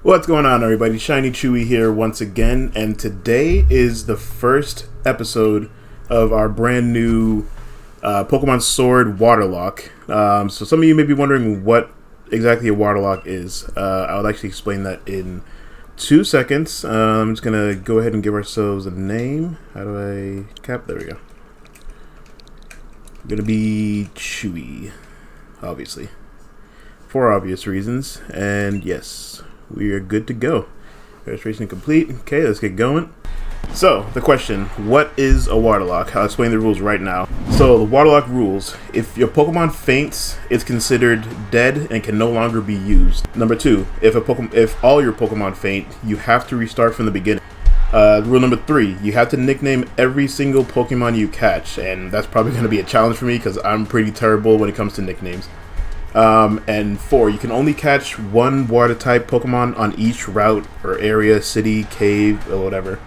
What's going on, everybody? Shiny Chewy here once again, and today is the first episode of our brand new Pokemon Sword WaterLocke. So some of you may be wondering what exactly a WaterLocke is. I'll actually explain that in 2 seconds. I'm just gonna go ahead and give ourselves a name. How do I cap? There we go. Gonna be Chewy, obviously, for obvious reasons, and yes. We are good to go. Registration complete. Okay, let's get going. So, the question, what is a WaterLocke? I'll explain the rules right now. So, the WaterLocke rules. If your Pokemon faints, it's considered dead and can no longer be used. Number 2, if all your Pokemon faint, you have to restart from the beginning. Rule number 3, you have to nickname every single Pokemon you catch. And that's probably going to be a challenge for me because I'm pretty terrible when it comes to nicknames. And 4, you can only catch one water-type Pokemon on each route or area, city, cave, or whatever.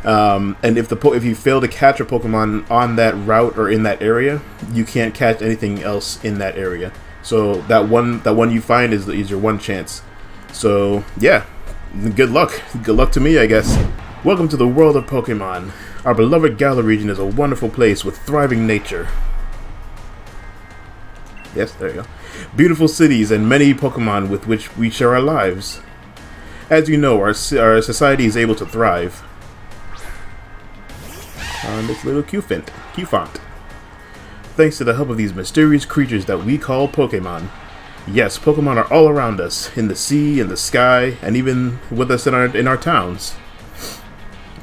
And if you fail to catch a Pokemon on that route or in that area, you can't catch anything else in that area. So that one you find is your one chance. So yeah, good luck. Good luck to me, I guess. Welcome to the world of Pokemon. Our beloved Galar region is a wonderful place with thriving nature. Yes, there you go. Beautiful cities and many Pokemon with which we share our lives. As you know, our society is able to thrive on this little Q font. Thanks to the help of these mysterious creatures that we call Pokemon. Yes, Pokemon are all around us, in the sea, in the sky, and even with us in our towns.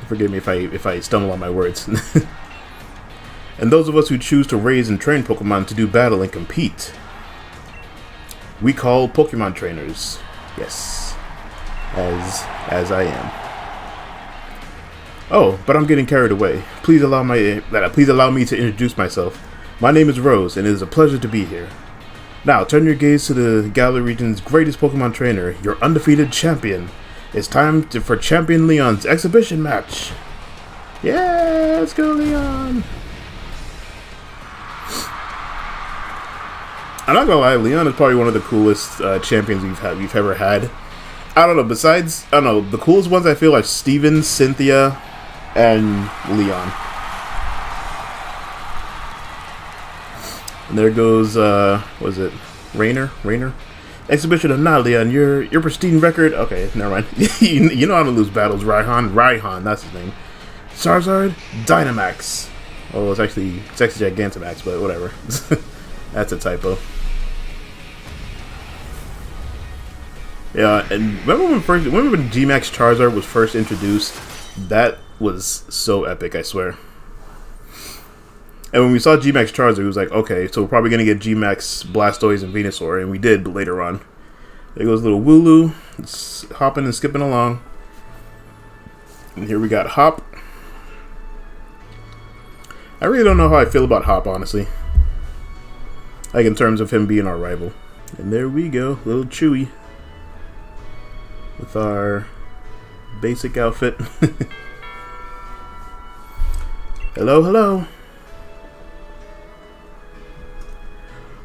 Forgive me if I stumble on my words. And those of us who choose to raise and train Pokemon to do battle and compete, we call Pokemon trainers. Yes, as I am. Oh, but I'm getting carried away. Please allow me to introduce myself. My name is Rose, and it is a pleasure to be here. Now, turn your gaze to the Galar region's greatest Pokemon trainer, your undefeated champion. It's time for Champion Leon's exhibition match. Yeah, let's go, Leon. I'm not gonna lie, Leon is probably one of the coolest champions we've ever had. I don't know, the coolest ones I feel are Steven, Cynthia, and Leon. And there goes, what is it? Rainer? Exhibition of now, Leon, your pristine record. Okay, never mind. you know how to lose battles, Raihan, that's his name. Charizard, Dynamax. Oh, it's actually Gigantamax, but whatever. That's a typo. Yeah, and remember when G-Max Charizard was first introduced? That was so epic, I swear. And when we saw G-Max Charizard, it was like, okay, so we're probably going to get G-Max Blastoise and Venusaur, and we did later on. There goes little Wooloo, it's hopping and skipping along. And here we got Hop. I really don't know how I feel about Hop, honestly. Like in terms of him being our rival. And there we go, little Chewy. With our basic outfit. Hello.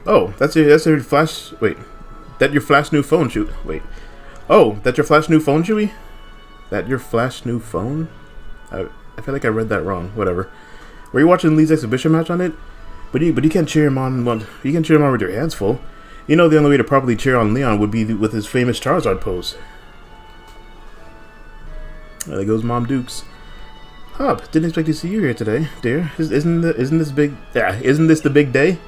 Oh, that's your flash. Wait, that your flash new phone, Chewy? Wait. Oh, that's your flash new phone, Chewy? That your flash new phone? I feel like I read that wrong. Whatever. Were you watching Lee's exhibition match on it? But you can't cheer him on. You can cheer him on with your hands full. You know the only way to properly cheer on Leon would be with his famous Charizard pose. There goes Mom Dukes. Hop, didn't expect to see you here today, dear. Isn't this the big day?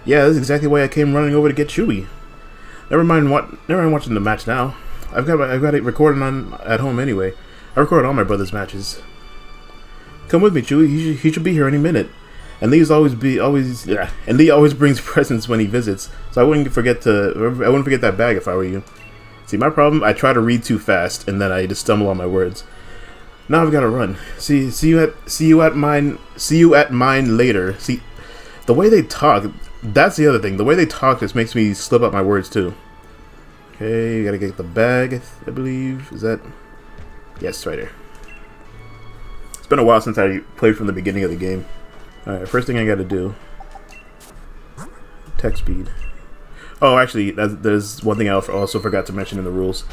Yeah, that's exactly why I came running over to get Chewy. Never mind watching the match now. I've got it recorded at home anyway. I record all my brother's matches. Come with me, Chewy. He should be here any minute. And Lee always brings presents when he visits, so I wouldn't forget that bag if I were you. See, my problem, I try to read too fast, and then I just stumble on my words. Now I've got to run. See you at mine later. See, the way they talk, that's the other thing. The way they talk just makes me slip up my words too. Okay, gotta get the bag, I believe. Is that? Yes, right here. It's been a while since I played from the beginning of the game. Alright, first thing I gotta do. Text speed. Oh, actually, there's one thing I also forgot to mention in the rules.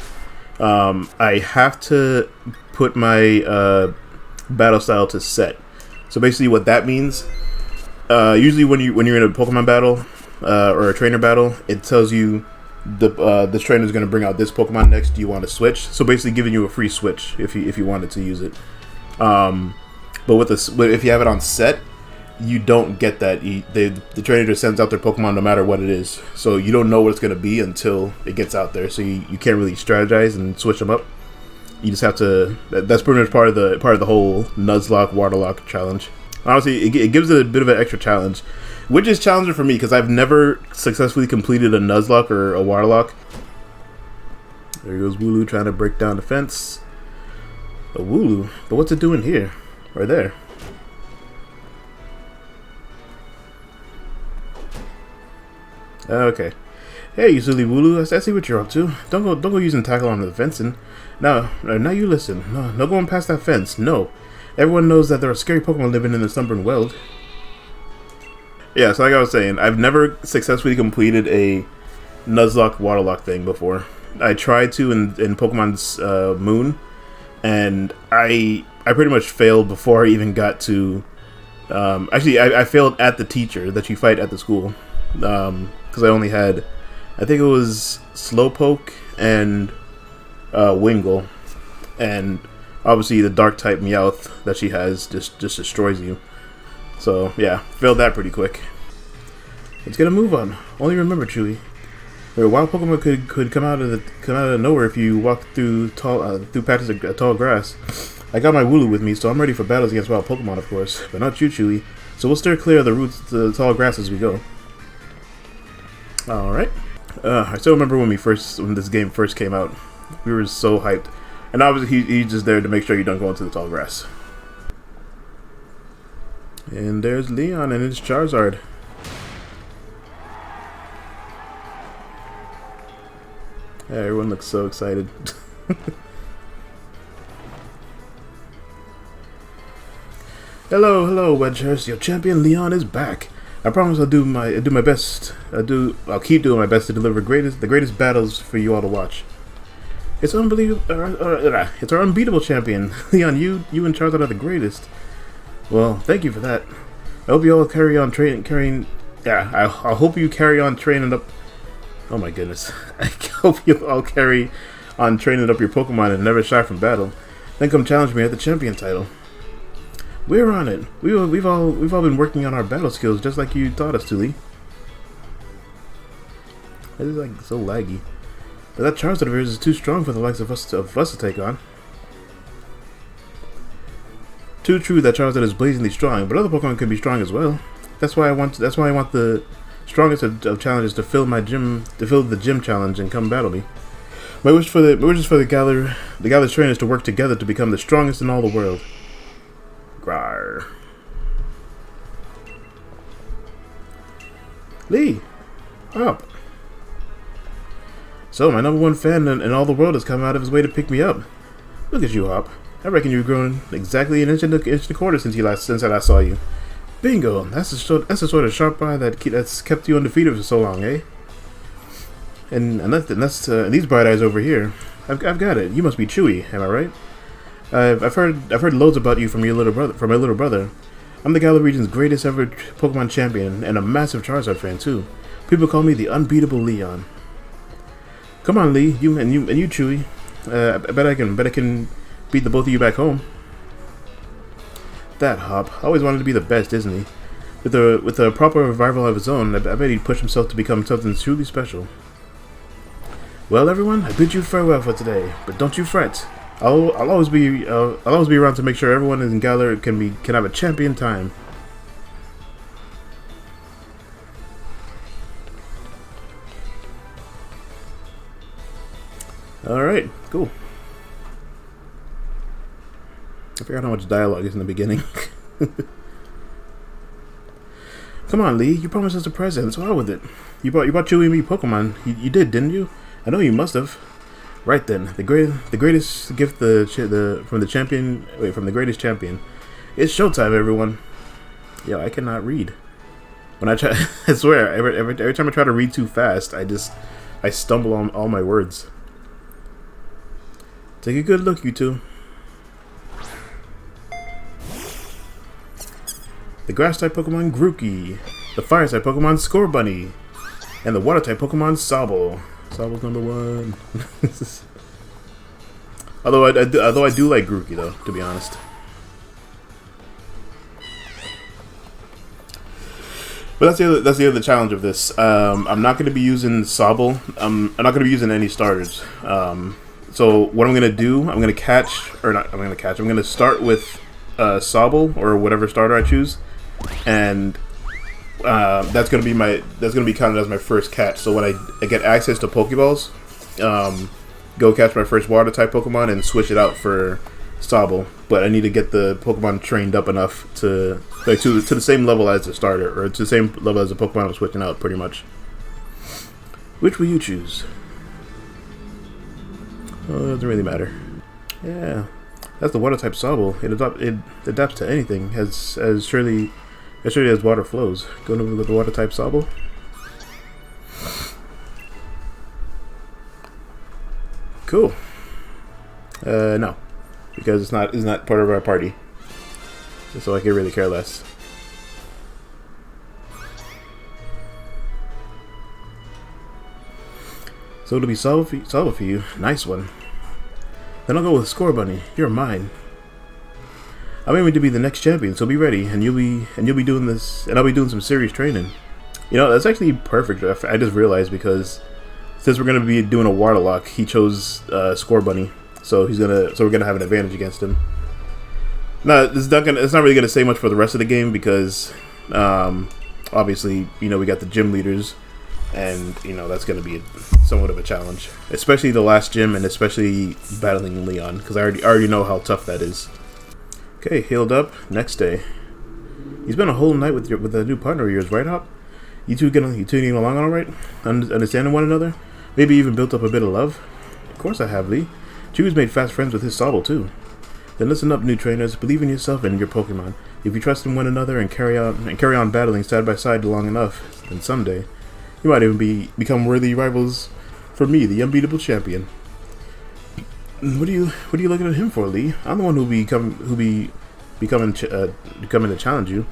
I have to put my battle style to set. So basically, what that means, usually when you're in a Pokemon battle or a trainer battle, it tells you this trainer is going to bring out this Pokemon next. Do you want to switch? So basically, giving you a free switch if you wanted to use it. But if you have it on set, you don't get that. The trainer just sends out their Pokemon no matter what it is. So you don't know what it's going to be until it gets out there. So you can't really strategize and switch them up. You just have to. That's pretty much part of the whole Nuzlocke WaterLocke challenge. Honestly, it gives it a bit of an extra challenge, which is challenging for me because I've never successfully completed a Nuzlocke or a WaterLocke. There goes Wooloo trying to break down the fence. A Wooloo, but what's it doing here? Right there. Okay. Hey, you silly Wooloo, I see what you're up to. Don't go using tackle on the fencing. Now you listen. No going past that fence. No. Everyone knows that there are scary Pokemon living in the Sunburn Weld. Yeah, so like I was saying, I've never successfully completed a Nuzlocke WaterLocke thing before. I tried to in Pokemon's Moon, and I pretty much failed before I even got to. Actually, I failed at the teacher that you fight at the school, because I only had, I think it was Slowpoke and Wingull, and obviously the Dark type Meowth that she has just destroys you. So yeah, failed that pretty quick. Let's get a move on. Only remember, Chewy, a wild Pokemon could come out of nowhere if you walk through patches of tall grass. I got my Wooloo with me, so I'm ready for battles against wild Pokemon, of course, but not you, Chewy. So we'll steer clear of the roots to the tall grass as we go. All right. I still remember when this game first came out. We were so hyped, and obviously he's just there to make sure you don't go into the tall grass. And there's Leon and his Charizard. Yeah, everyone looks so excited. Hello, Wedgehurst. Your champion Leon is back. I promise I'll do my best. I'll keep doing my best to deliver the greatest battles for you all to watch. It's unbelievable. It's our unbeatable champion, Leon. You and Charizard are the greatest. Well, thank you for that. I hope you all carry on training. Yeah, I hope you carry on training up. Oh my goodness! I hope you all carry on training up your Pokemon and never shy from battle. Then come challenge me at the champion title. We're on it. We've all been working on our battle skills just like you taught us to, Lee. This is like so laggy. But that Charizard of yours is too strong for the likes of us to take on. Too true that Charizard is blazingly strong, but other Pokemon can be strong as well. That's why I want the strongest of challenges to fill the gym challenge and come battle me. My wish for the Galar's trainers to work together to become the strongest in all the world. Grar. Lee, Hop. So my #1 fan in all the world has come out of his way to pick me up. Look at you, Hop. I reckon you've grown exactly an inch and a quarter since I last saw you. Bingo! That's the sort of sharp eye that's kept you undefeated for so long, eh? And these bright eyes over here. I've got it. You must be Chewy, am I right? I've heard loads about you from my little brother. I'm the Galar region's greatest ever Pokemon champion and a massive Charizard fan too. People call me the unbeatable Leon. Come on, Lee, you Chewy. I bet I can beat the both of you back home. That Hop always wanted to be the best, isn't he? With a proper revival of his own, I bet he'd push himself to become something truly special. Well, everyone, I bid you farewell for today, but don't you fret. I'll always be around to make sure everyone in Galar can have a champion time. All right, cool. I forgot how much dialogue is in the beginning. Come on, Lee. You promised us a present. What's wrong with it? You bought Chewy and me Pokemon. You did, didn't you? I know you must have. Right then, the greatest gift from the greatest champion. It's showtime, everyone. Yo, I cannot read. When I try, I swear, every time I try to read too fast, I stumble on all my words. Take a good look, you two. The Grass-type Pokemon Grookey, the Fire-type Pokemon Scorbunny, and the Water-type Pokemon Sobble. Sobble's number 1. although I do like Grookey though, to be honest. But that's the other challenge of this. I'm not going to be using Sobble. I'm not going to be using any starters. So what I'm going to do, I'm going to start with Sobble or whatever starter I choose, and that's going to be counted as my first catch. So when I get access to Pokeballs, go catch my first Water type Pokemon and switch it out for Sobble. But I need to get the Pokemon trained up enough to the same level as the starter, or to the same level as the Pokemon I'm switching out, pretty much. Which will you choose? Oh, it doesn't really matter. Yeah, that's the Water type Sobble. It adapts to anything as surely as water flows. Going with the Water type Sobble. Cool. No, because it's not part of our party, so I can really care less. So it'll be Sobble for you. Nice one. Then I'll go with Scorbunny. You're mine. I'm aiming to be the next champion, so be ready, and you'll be doing this, and I'll be doing some serious training. You know, that's actually perfect. I just realized, because since we're gonna be doing a WaterLocke, he chose Scorbunny, so we're gonna have an advantage against him. No, it's not really gonna say much for the rest of the game, because obviously, you know, we got the gym leaders, and you know that's gonna be somewhat of a challenge, especially the last gym, and especially battling Leon, because I already know how tough that is. Okay, healed up. Next day. You spent a whole night with a new partner of yours, right, Hop? You two getting along all right? Understanding one another? Maybe even built up a bit of love? Of course I have, Lee. Chewy's made fast friends with his Sobble too. Then listen up, new trainers. Believe in yourself and in your Pokemon. If you trust in one another and carry on battling side by side long enough, then someday you might even become worthy rivals for me, the unbeatable champion. What are you looking at him for, Lee? I'm the one who'll be coming to challenge you.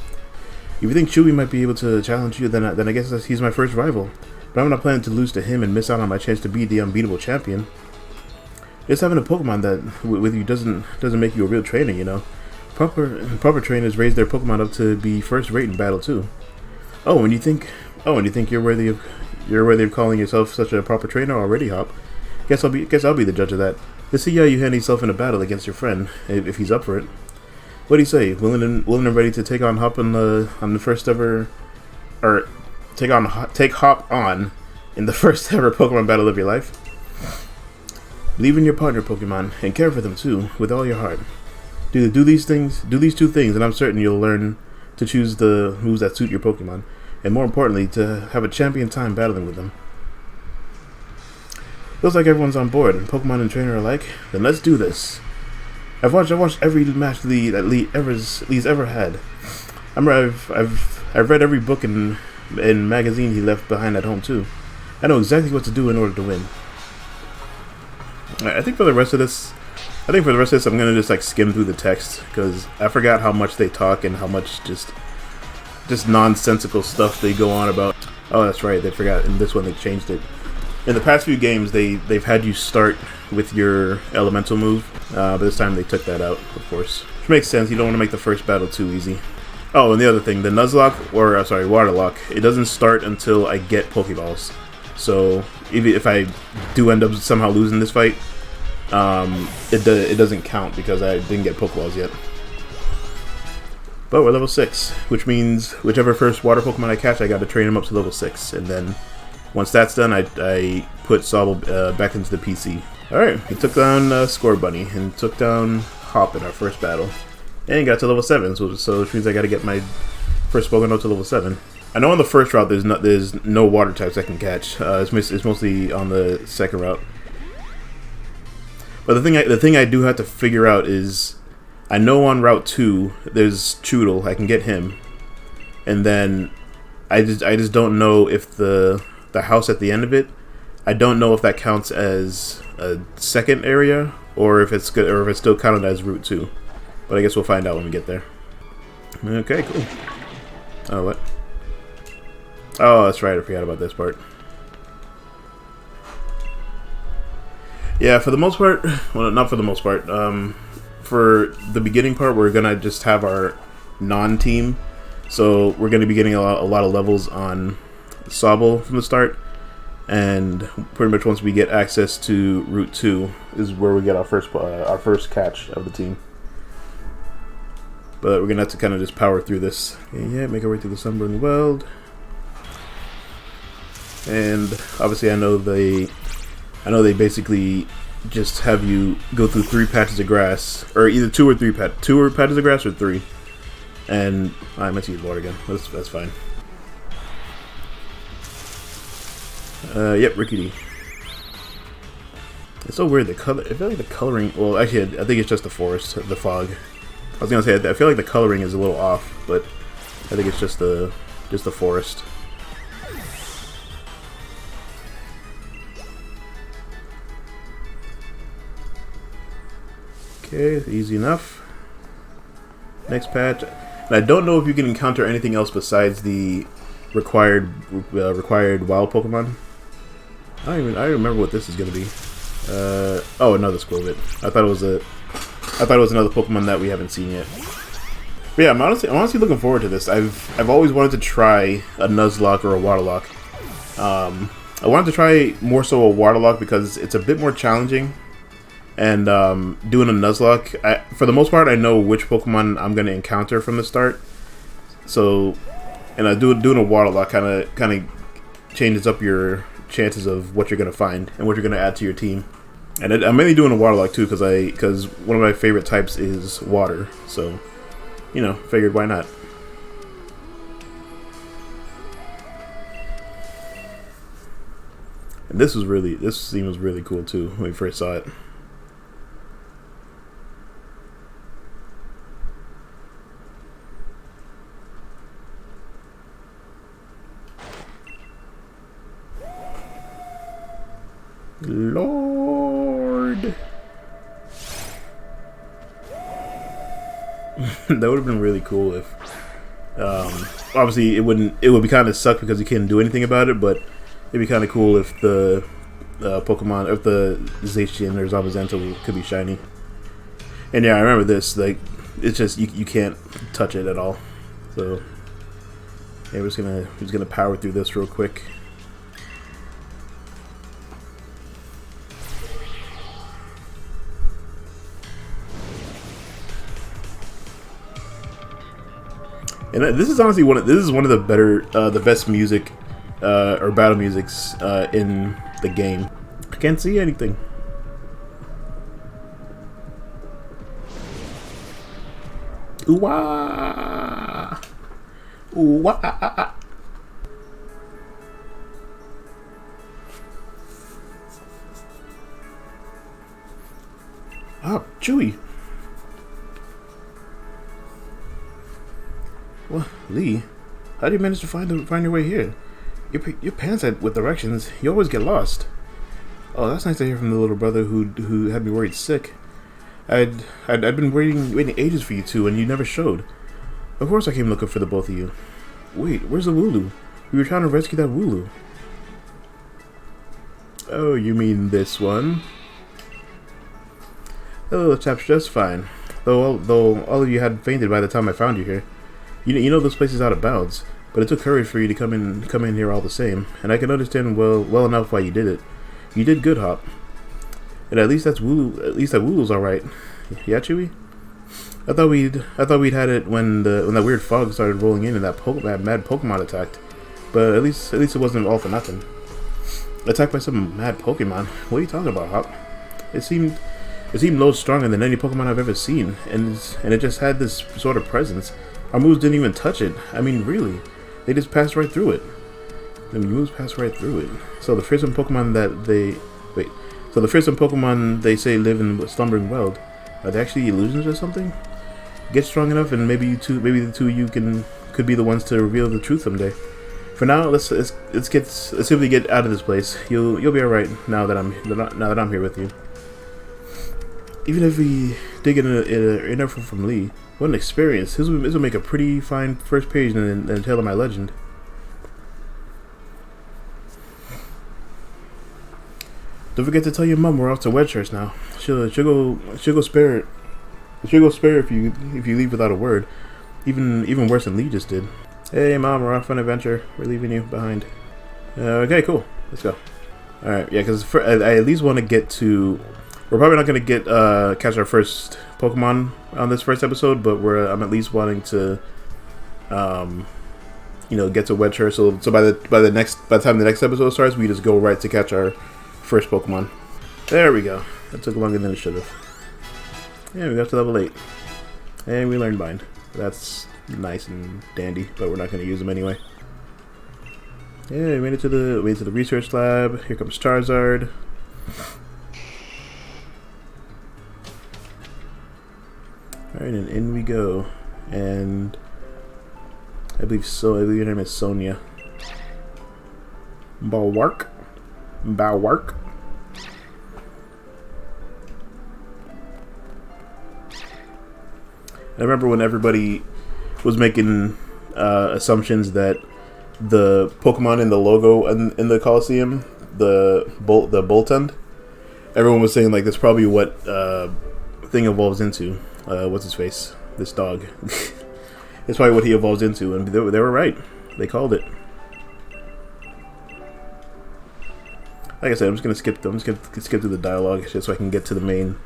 If you think Chewy might be able to challenge you, then I guess he's my first rival. But I'm not planning to lose to him and miss out on my chance to be the unbeatable champion. Just having a Pokemon that with you doesn't make you a real trainer, you know. Proper trainers raise their Pokemon up to be first rate in battle too. And you think you're worthy of calling yourself such a proper trainer already, Hop? Guess I'll be the judge of that. Let's see how you handle yourself in a battle against your friend, if he's up for it. What do you say? Willing and ready to take on Hop on the first ever, or take Hop on in the first ever Pokemon battle of your life? Believe in your partner Pokemon and care for them too, with all your heart. Do these two things, and I'm certain you'll learn to choose the moves that suit your Pokemon, and more importantly, to have a champion time battling with them. Looks like everyone's on board, and Pokemon and trainer alike. Then let's do this. I've watched every match Lee's ever had. I've read every book and magazine he left behind at home too. I know exactly what to do in order to win. I think for the rest of this, I'm gonna just like skim through the text, because I forgot how much they talk and how much just nonsensical stuff they go on about. Oh, that's right, they forgot. In this one, they changed it. In the past few games, they've had you start with your elemental move, but this time they took that out, of course. Which makes sense. You don't want to make the first battle too easy. Oh, and the other thing, the WaterLocke, it doesn't start until I get Pokeballs. So if I do end up somehow losing this fight, it doesn't count because I didn't get Pokeballs yet. But we're level 6, which means whichever first water Pokemon I catch, I got to train him up to level 6, and then once that's done, I put Sobble back into the PC. Alright, we took down Scorbunny and took down Hop in our first battle. And got to level 7, so which means I gotta get my first Pokemon up to level 7. I know on the first route there's no water types I can catch. It's mostly on the second route. But the thing I do have to figure out is, I know on Route 2 there's Choodle, I can get him. And then I just don't know if the house at the end of it, I don't know if that counts as a second area or if it's good, or if it's still counted as Route 2. But I guess we'll find out when we get there. Okay, cool. Oh, what? Oh, that's right. I forgot about this part. Yeah, for the most part, well, not for the most part. For the beginning part, we're gonna just have our non-team. So we're gonna be getting a lot of levels on Sobble from the start, and pretty much once we get access to Route 2 is where we get our first catch of the team. But we're gonna have to kind of just power through this. Yeah, make our way through the Sunburned World. And obviously, I know they basically just have you go through 3 patches of grass, or either 2 or 3 patches of grass, or 3. And I meant to use water again. That's fine. Yep, Rickety. It's so weird. The color. I feel like the coloring. Well, actually, I think it's just the forest, the fog. I was gonna say I feel like the coloring is a little off, but I think it's just the forest. Okay, easy enough. Next patch. And I don't know if you can encounter anything else besides the required wild Pokemon. I don't remember what this is gonna be. Oh, another Squirtle. I thought it was another Pokemon that we haven't seen yet. But yeah, I'm honestly looking forward to this. I've always wanted to try a Nuzlocke or a WaterLocke. I wanted to try more so a WaterLocke because it's a bit more challenging. And doing a Nuzlocke, for the most part, I know which Pokemon I'm going to encounter from the start. So, and doing a WaterLocke kind of changes up your chances of what you're going to find and what you're going to add to your team. And I'm mainly doing a WaterLocke too because one of my favorite types is water. So, figured why not. And this scene was really cool too when we first saw it. Lord. That would have been really cool if obviously it would be kind of suck because you can't do anything about it, but it'd be kind of cool if the Pokemon, if the Zacian or Zamazenta could be shiny. And yeah, I remember this, like, it's just you can't touch it at all. So yeah, we're just gonna power through this real quick. And this is honestly one of the better, the best music, or battle musics in the game. I can't see anything. Ooh-wah! Ooh-wah! Oh, Chewy. Well, Lee, how do you manage to find your way here? Your pants with directions. You always get lost. Oh, that's nice to hear from the little brother who had me worried sick. I'd been waiting ages for you two, and you never showed. Of course, I came looking for the both of you. Wait, where's the Wooloo? We were trying to rescue that Wooloo. Oh, you mean this one? Oh, the chap's just fine. Though all of you had fainted by the time I found you here. You know this place is out of bounds, but it took courage for you to come in here all the same, and I can understand well enough why you did it. You did good, Hop. And at least that Wooloo's all right. Yeah, Chewy? I thought we'd had it when that weird fog started rolling in and that mad Pokemon attacked. But at least it wasn't all for nothing. Attacked by some mad Pokemon? What are you talking about, Hop? It seemed no stronger than any Pokemon I've ever seen, and it just had this sort of presence. Our moves didn't even touch it. I mean, really. They just passed right through it. The moves passed right through it. So the fearsome Pokemon they say live in the Slumbering World, are they actually illusions or something? Get strong enough, and maybe the two of you could be the ones to reveal the truth someday. For now, let's simply get out of this place. You'll be all right now that I'm here with you. even if we did get an info from Lee, what an experience. This would make a pretty fine first page in the Tale of My Legend. Don't forget to tell your mom we're off to Wedgehurst now. She'll go spare it. She'll go spare if you leave without a word. Even worse than Lee just did. Hey mom, we're off on an adventure. We're leaving you behind. Okay, cool. Let's go. All right, yeah, because I at least want to get to. We're probably not going to catch our first Pokemon on this first episode, but I'm at least wanting to, get to Wedgehurst. So by the time the next episode starts, we just go right to catch our first Pokemon. There we go. That took longer than it should have. Yeah, we got to level 8, and we learned Bind. That's nice and dandy, but we're not going to use them anyway. Yeah, we made it to the research lab. Here comes Charizard. Alright, and in we go. And I believe your name is Sonia. Balwark. I remember when everybody was making assumptions that the Pokemon in the logo in the Coliseum, the Boltund, everyone was saying like that's probably what thing evolves into. What's his face? This dog. It's probably what he evolves into, and they were right. They called it. Like I said, I'm just gonna skip through the dialogue just so I can get to the main.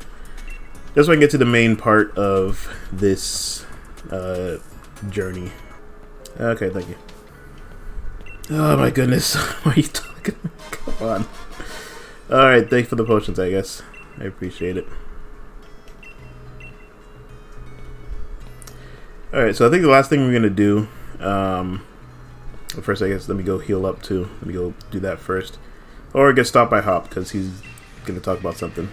Just so I can get to the main part of this journey. Okay, thank you. Oh my goodness, what are you talking about? Come on. Alright, thanks for the potions, I guess. I appreciate it. Alright, so I think the last thing we're going to do... first, I guess, let me go heal up too. Let me go do that first. Or get stopped by Hop, because he's going to talk about something.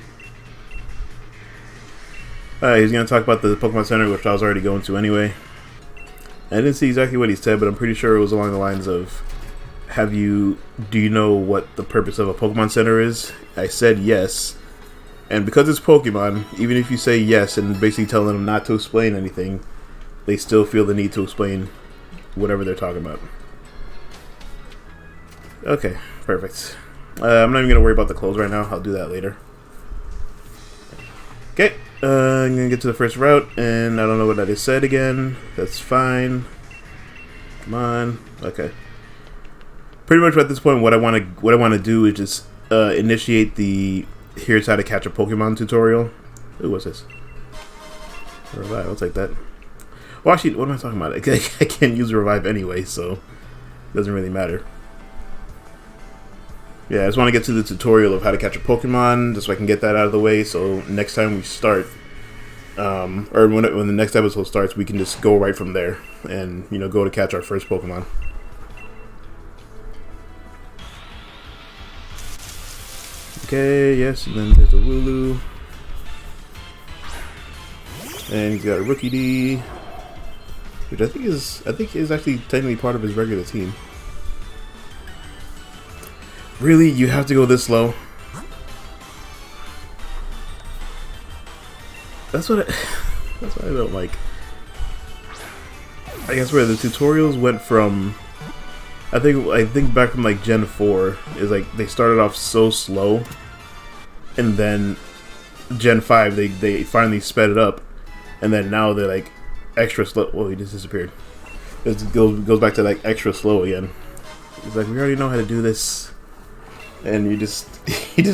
He's going to talk about the Pokemon Center, which I was already going to anyway. I didn't see exactly what he said, but I'm pretty sure it was along the lines of... do you know what the purpose of a Pokemon Center is? I said yes. And because it's Pokemon, even if you say yes and basically tell them not to explain anything, they still feel the need to explain whatever they're talking about. Okay, perfect. I'm not even going to worry about the clothes right now. I'll do that later. Okay, I'm going to get to the first route, and I don't know what I just said again. That's fine. Come on. Okay. Pretty much at this point, what I want to do is just initiate the here's how to catch a Pokemon tutorial. Ooh, what's this? Revive. I'll take that. Well, actually, what am I talking about? I can't use Revive anyway, so it doesn't really matter. Yeah, I just want to get to the tutorial of how to catch a Pokemon, just so I can get that out of the way. So next time we start, or when the next episode starts, we can just go right from there and go to catch our first Pokemon. Okay, yes, and then there's a Wooloo. And he's got a Rookie D, which I think is actually technically part of his regular team. Really? You have to go this slow? That's what I don't like. I guess where the tutorials went from, I think back from like Gen 4 is like they started off so slow, and then Gen 5 they finally sped it up, and then now they're like extra slow. Whoa, he just disappeared. It goes back to like extra slow again. It's like we already know how to do this, and you just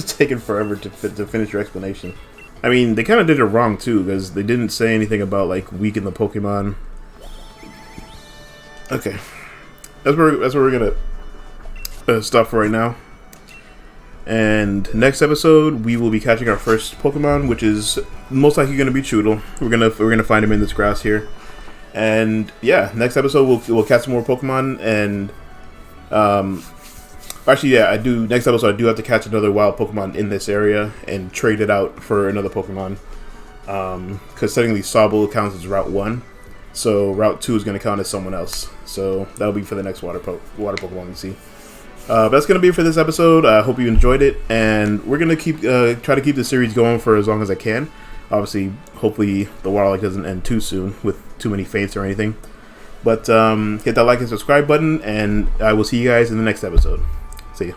taking forever to finish your explanation. I mean, they kind of did it wrong too, because they didn't say anything about like weaken the Pokemon. Okay, that's where we're gonna stop for right now. And next episode, we will be catching our first Pokemon, which is most likely going to be Choodle. We're gonna find him in this grass here. And yeah, next episode we'll catch some more Pokemon. And actually, yeah, next episode I do have to catch another wild Pokemon in this area and trade it out for another Pokemon. Because technically Sobble counts as Route 1, so Route 2 is going to count as someone else. So that'll be for the next water Pokemon we see. But that's going to be it for this episode. I hope you enjoyed it, and we're going to try to keep the series going for as long as I can. Obviously, hopefully the WaterLocke doesn't end too soon with too many faints or anything. But hit that like and subscribe button, and I will see you guys in the next episode. See ya.